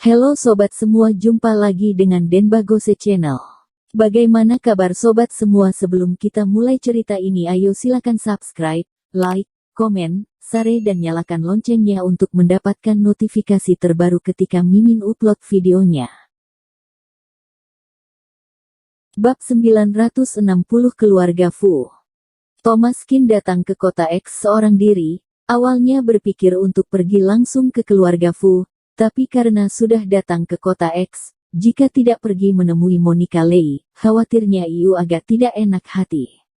Halo sobat semua, jumpa lagi dengan Denbagose Channel. Bagaimana kabar sobat semua? Sebelum kita mulai cerita ini, ayo silakan subscribe, like, komen, share dan nyalakan loncengnya untuk mendapatkan notifikasi terbaru ketika Mimin upload videonya. Bab 960 Keluarga Fu. Thomas Kin datang ke kota X seorang diri. Awalnya berpikir untuk pergi langsung ke keluarga Fu, tapi karena sudah datang ke kota X, jika tidak pergi menemui Monica Lei, khawatirnya Iu agak tidak enak hati.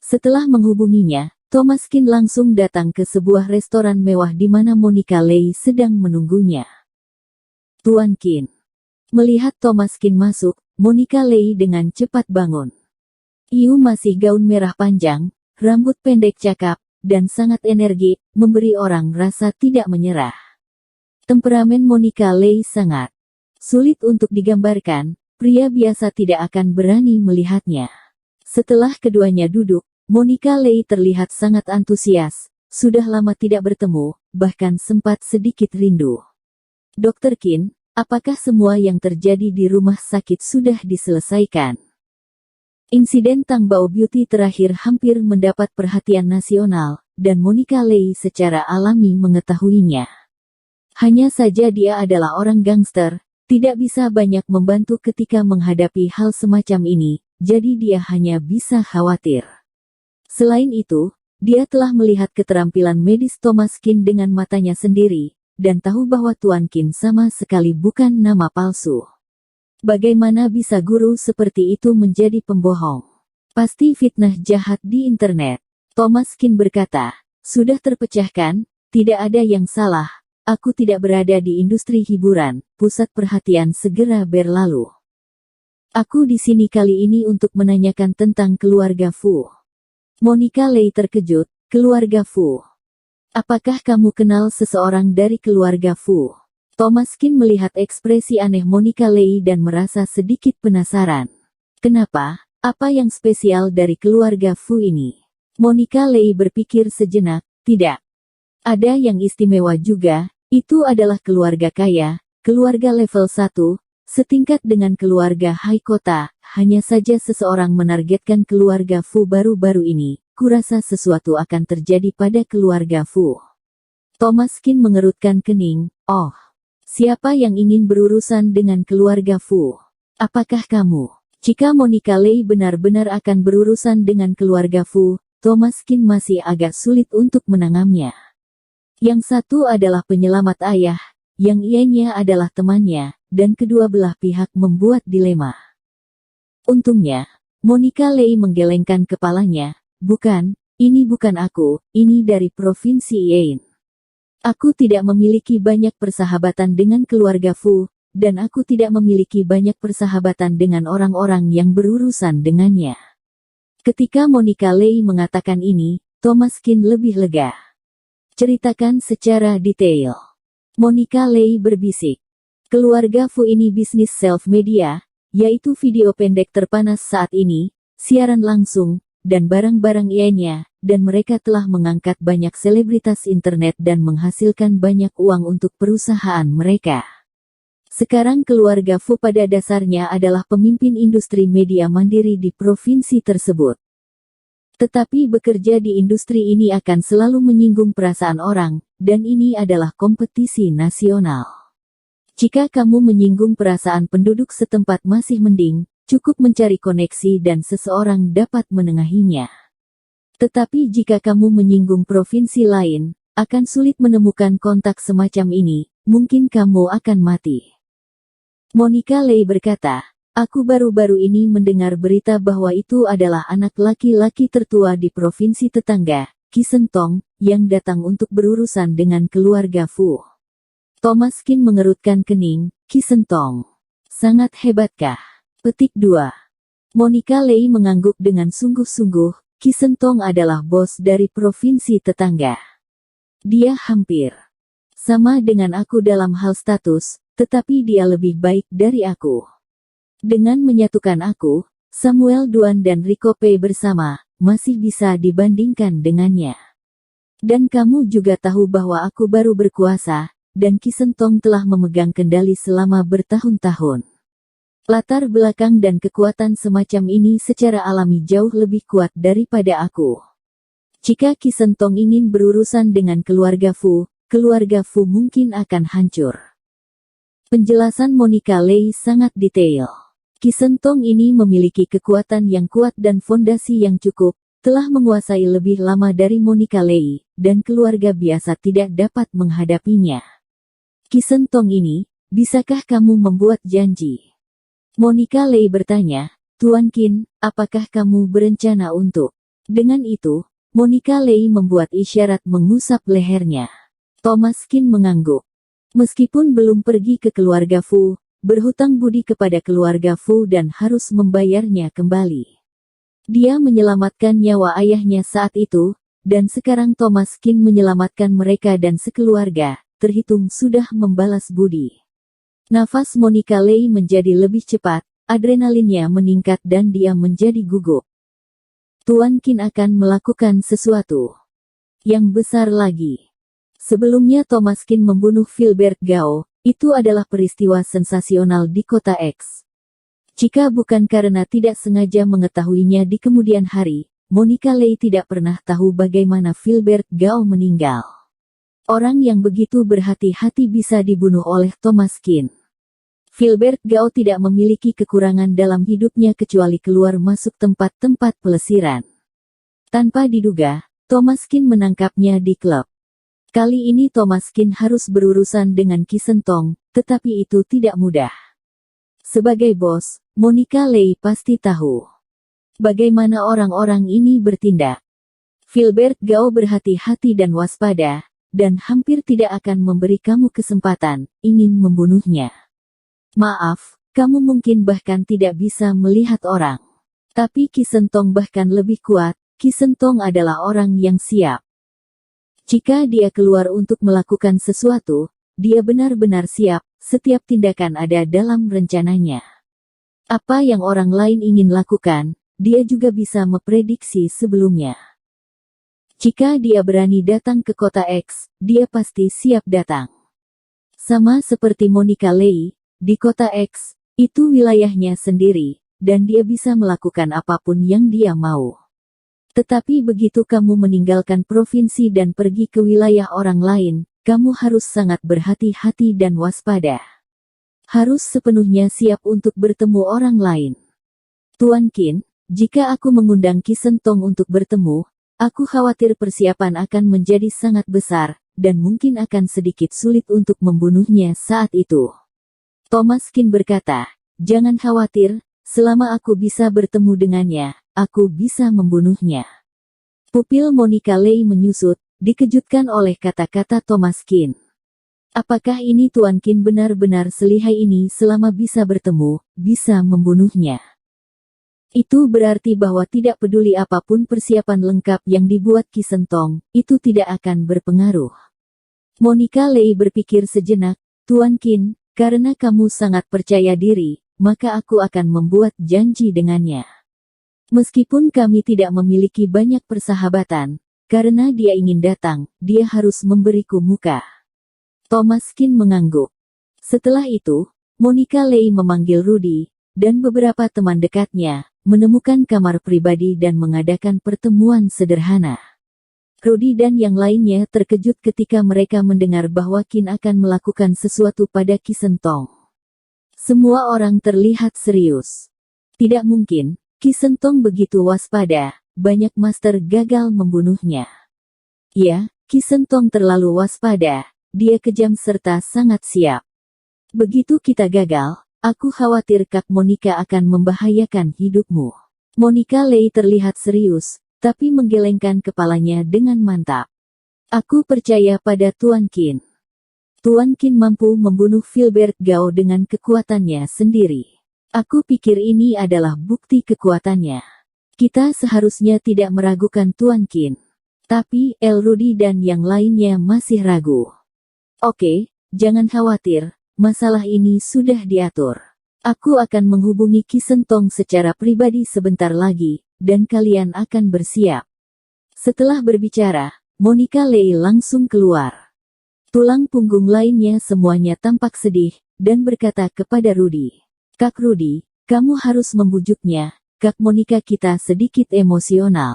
Setelah menghubunginya, Thomas Kin langsung datang ke sebuah restoran mewah di mana Monica Lei sedang menunggunya. Tuan Kin. Melihat Thomas Kin masuk, Monica Lei dengan cepat bangun. Iu masih gaun merah panjang, rambut pendek cakap, dan sangat energi, memberi orang rasa tidak menyerah. Temperamen Monica Lei sangat sulit untuk digambarkan, pria biasa tidak akan berani melihatnya. Setelah keduanya duduk, Monica Lei terlihat sangat antusias, sudah lama tidak bertemu, bahkan sempat sedikit rindu. Dr. Kin, apakah semua yang terjadi di rumah sakit sudah diselesaikan? Insiden Tang Bao Beauty terakhir hampir mendapat perhatian nasional, dan Monica Lei secara alami mengetahuinya. Hanya saja dia adalah orang gangster, tidak bisa banyak membantu ketika menghadapi hal semacam ini, jadi dia hanya bisa khawatir. Selain itu, dia telah melihat keterampilan medis Thomas Kin dengan matanya sendiri, dan tahu bahwa Tuan Kin sama sekali bukan nama palsu. Bagaimana bisa guru seperti itu menjadi pembohong? Pasti fitnah jahat di internet. Thomas Kin berkata, sudah terpecahkan, tidak ada yang salah, aku tidak berada di industri hiburan, pusat perhatian segera berlalu. Aku di sini kali ini untuk menanyakan tentang keluarga Fu. Monica Lei terkejut, keluarga Fu. Apakah kamu kenal seseorang dari keluarga Fu? Thomas Kin melihat ekspresi aneh Monica Lei dan merasa sedikit penasaran. Kenapa? Apa yang spesial dari keluarga Fu ini? Monica Lei berpikir sejenak, tidak. Ada yang istimewa juga, itu adalah keluarga kaya, keluarga level 1, setingkat dengan keluarga high kota, hanya saja seseorang menargetkan keluarga Fu baru-baru ini, kurasa sesuatu akan terjadi pada keluarga Fu. Thomas Kin mengerutkan kening, oh. Siapa yang ingin berurusan dengan keluarga Fu? Apakah kamu? Jika Monica Lei benar-benar akan berurusan dengan keluarga Fu, Thomas Kin masih agak sulit untuk menangamnya. Yang satu adalah penyelamat ayah, yang ianya adalah temannya, dan kedua belah pihak membuat dilema. Untungnya, Monica Lei menggelengkan kepalanya, bukan, ini bukan aku, ini dari Provinsi Yin. Aku tidak memiliki banyak persahabatan dengan keluarga Fu, dan aku tidak memiliki banyak persahabatan dengan orang-orang yang berurusan dengannya. Ketika Monica Lei mengatakan ini, Thomas Kin lebih lega. Ceritakan secara detail. Monica Lei berbisik. Keluarga Fu ini bisnis self-media, yaitu video pendek terpanas saat ini, siaran langsung, dan barang-barang ianya, dan mereka telah mengangkat banyak selebritas internet dan menghasilkan banyak uang untuk perusahaan mereka. Sekarang keluarga Fu pada dasarnya adalah pemimpin industri media mandiri di provinsi tersebut. Tetapi bekerja di industri ini akan selalu menyinggung perasaan orang, dan ini adalah kompetisi nasional. Jika kamu menyinggung perasaan penduduk setempat masih mending, cukup mencari koneksi dan seseorang dapat menengahinya. Tetapi jika kamu menyinggung provinsi lain, akan sulit menemukan kontak semacam ini, mungkin kamu akan mati. Monica Lei berkata, aku baru-baru ini mendengar berita bahwa itu adalah anak laki-laki tertua di provinsi tetangga, Kisentong, yang datang untuk berurusan dengan keluarga Fu. Thomas Kin mengerutkan kening, Kisentong. Sangat hebatkah? Petik 2. Monica Lei mengangguk dengan sungguh-sungguh, Kisentong adalah bos dari provinsi tetangga. Dia hampir sama dengan aku dalam hal status, tetapi dia lebih baik dari aku. Dengan menyatukan aku, Samuel Duan dan Rico Pei bersama, masih bisa dibandingkan dengannya. Dan kamu juga tahu bahwa aku baru berkuasa, dan Kisentong telah memegang kendali selama bertahun-tahun. Latar belakang dan kekuatan semacam ini secara alami jauh lebih kuat daripada aku. Jika Kisentong ingin berurusan dengan keluarga Fu mungkin akan hancur. Penjelasan Monica Lei sangat detail. Kisentong ini memiliki kekuatan yang kuat dan fondasi yang cukup, telah menguasai lebih lama dari Monica Lei, dan keluarga biasa tidak dapat menghadapinya. Kisentong ini, bisakah kamu membuat janji? Monica Lei bertanya, Tuan Qin, apakah kamu berencana untuk? Dengan itu, Monica Lei membuat isyarat mengusap lehernya. Thomas Qin mengangguk. Meskipun belum pergi ke keluarga Fu, berhutang budi kepada keluarga Fu dan harus membayarnya kembali. Dia menyelamatkan nyawa ayahnya saat itu, dan sekarang Thomas Qin menyelamatkan mereka dan sekeluarga, terhitung sudah membalas budi. Nafas Monica Lei menjadi lebih cepat, adrenalinnya meningkat dan dia menjadi gugup. Tuan Qin akan melakukan sesuatu yang besar lagi. Sebelumnya Thomas Qin membunuh Filbert Gao, itu adalah peristiwa sensasional di kota X. Jika bukan karena tidak sengaja mengetahuinya di kemudian hari, Monica Lei tidak pernah tahu bagaimana Filbert Gao meninggal. Orang yang begitu berhati-hati bisa dibunuh oleh Thomas Qin. Filbert Gao tidak memiliki kekurangan dalam hidupnya kecuali keluar masuk tempat-tempat pelesiran. Tanpa diduga, Thomas Qin menangkapnya di klub. Kali ini Thomas Qin harus berurusan dengan Kisentong, tetapi itu tidak mudah. Sebagai bos, Monica Lei pasti tahu bagaimana orang-orang ini bertindak. Filbert Gao berhati-hati dan waspada, dan hampir tidak akan memberi kamu kesempatan, ingin membunuhnya. Maaf, kamu mungkin bahkan tidak bisa melihat orang. Tapi Kisentong bahkan lebih kuat, Kisentong adalah orang yang siap. Jika dia keluar untuk melakukan sesuatu, dia benar-benar siap, setiap tindakan ada dalam rencananya. Apa yang orang lain ingin lakukan, dia juga bisa memprediksi sebelumnya. Jika dia berani datang ke kota X, dia pasti siap datang. Sama seperti Monica Lei, di kota X, itu wilayahnya sendiri, dan dia bisa melakukan apapun yang dia mau. Tetapi begitu kamu meninggalkan provinsi dan pergi ke wilayah orang lain, kamu harus sangat berhati-hati dan waspada. Harus sepenuhnya siap untuk bertemu orang lain. Tuan Qin, jika aku mengundang Kisentong untuk bertemu, aku khawatir persiapan akan menjadi sangat besar, dan mungkin akan sedikit sulit untuk membunuhnya saat itu. Thomas Qin berkata, jangan khawatir, selama aku bisa bertemu dengannya, aku bisa membunuhnya. Pupil Monica Lei menyusut, dikejutkan oleh kata-kata Thomas Qin. Apakah ini Tuan Qin benar-benar selihai ini selama bisa bertemu, bisa membunuhnya? Itu berarti bahwa tidak peduli apapun persiapan lengkap yang dibuat Kisentong, itu tidak akan berpengaruh. Monica Lei berpikir sejenak, Tuan Qin, karena kamu sangat percaya diri, maka aku akan membuat janji dengannya. Meskipun kami tidak memiliki banyak persahabatan, karena dia ingin datang, dia harus memberiku muka. Thomas Qin mengangguk. Setelah itu, Monica Lei memanggil Rudy, dan beberapa teman dekatnya, menemukan kamar pribadi dan mengadakan pertemuan sederhana. Rudy dan yang lainnya terkejut ketika mereka mendengar bahwa Qin akan melakukan sesuatu pada Kisentong. Semua orang terlihat serius. Tidak mungkin, Kisentong begitu waspada, banyak master gagal membunuhnya. Ya, Kisentong terlalu waspada, dia kejam serta sangat siap. Begitu kita gagal, aku khawatir Kak Monica akan membahayakan hidupmu. Monica Lei terlihat serius, tapi menggelengkan kepalanya dengan mantap. Aku percaya pada Tuan Qin. Tuan Qin mampu membunuh Filbert Gao dengan kekuatannya sendiri. Aku pikir ini adalah bukti kekuatannya. Kita seharusnya tidak meragukan Tuan Qin. Tapi, El Rudy dan yang lainnya masih ragu. Oke, jangan khawatir, masalah ini sudah diatur. Aku akan menghubungi Kisentong secara pribadi sebentar lagi, dan kalian akan bersiap. Setelah berbicara, Monica Lei langsung keluar. Tulang punggung lainnya semuanya tampak sedih, dan berkata kepada Rudy. Kak Rudy, kamu harus membujuknya, Kak Monica kita sedikit emosional.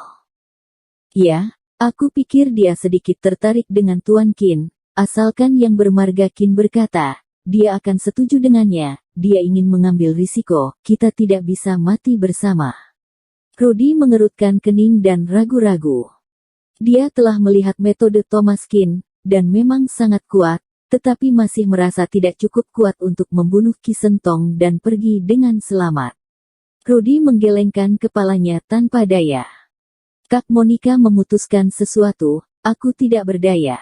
Ya, aku pikir dia sedikit tertarik dengan Tuan Qin, asalkan yang bermarga Qin berkata, dia akan setuju dengannya, dia ingin mengambil risiko, kita tidak bisa mati bersama. Rudy mengerutkan kening dan ragu-ragu. Dia telah melihat metode Thomas Qin, dan memang sangat kuat, tetapi masih merasa tidak cukup kuat untuk membunuh Qi Shentong dan pergi dengan selamat. Rudy menggelengkan kepalanya tanpa daya. Kak Monica memutuskan sesuatu, aku tidak berdaya.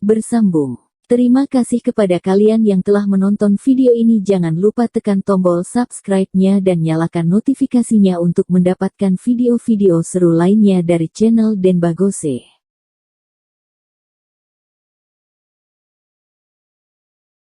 Bersambung. Terima kasih kepada kalian yang telah menonton video ini. Jangan lupa tekan tombol subscribe-nya dan nyalakan notifikasinya untuk mendapatkan video-video seru lainnya dari channel Denbagose.